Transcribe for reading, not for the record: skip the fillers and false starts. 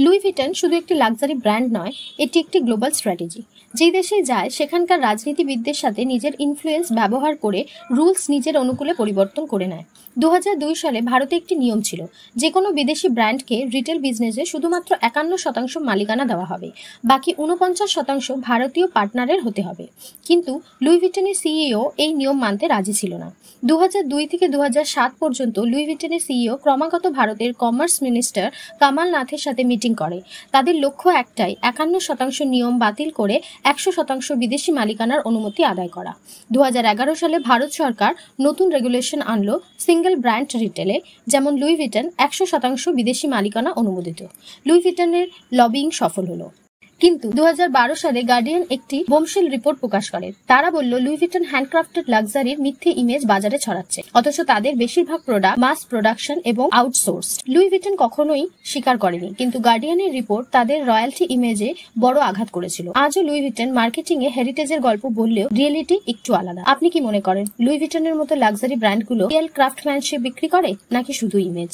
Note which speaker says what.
Speaker 1: Louis Vuitton শুধু একটি luxury brand নয়, এটি একটি গ্লোবাল স্ট্র্যাটেজি। যেই দেশে যায় সেখানকার রাজনীতিবিদদের সাথে নিজের ইনফ্লুয়েন্স ব্যবহার করে রুলস নিজের অনুকূলে পরিবর্তন করে নেয়। 2002 সালে ভারতে একটি নিয়ম ছিল, যে কোনো বিদেশি ব্র্যান্ডকে রিটেল বিজনেসে শুধুমাত্র 51% মালিকানা দেওয়া হবে, বাকি 49% ভারতীয় পার্টনারের হতে হবে। কিন্তু লুই ভিটনের সিইও এই নিয়ম মানতে রাজি ছিল না। 2002 থেকে 2007 পর্যন্ত লুই ভিটনের সিইও ক্রমাগত ভারতের কমার্স মিনিস্টার কামাল নাথের সাথে মিটিং করে। তাদের লক্ষ্য একটাই, 51% নিয়ম বাতিল করে 100% বিদেশি মালিকানার অনুমতি আদায় করা। 2011 সালে ভারত সরকার নতুন রেগুলেশন আনলো সিঙ্গেল ব্র্যান্ড রিটেলে, যেমন লুই ভিটন 100% বিদেশি মালিকানা অনুমোদিত। লুই ভিটনের লবিং সফল হলো। কিন্তু 2012 সালে গার্ডিয়ান একটি বোমশেল রিপোর্ট প্রকাশ করে। তারা বলল লুই ভিটন হ্যান্ডক্রাফটেড লাক্সারির মিথ্যে ইমেজ বাজারে ছড়াচ্ছে, অথচ তাদের বেশিরভাগ প্রোডাক্ট মাস প্রোডাকশন এবং আউটসোর্স। লুই ভিটন কখনোই স্বীকার করেনি, কিন্তু গার্ডিয়ানের রিপোর্ট তাদের রয়্যালটি ইমেজে বড় আঘাত করেছিল। আজও লুই ভিটন মার্কেটিং এ হেরিটেজের গল্প বললেও রিয়েলিটি একটু আলাদা। আপনি কি মনে করেন, লুই ভিটনের মতো লাক্সারি ব্র্যান্ডগুলো রিয়েল ক্রাফটম্যানশিপ বিক্রি করে নাকি শুধু ইমেজ?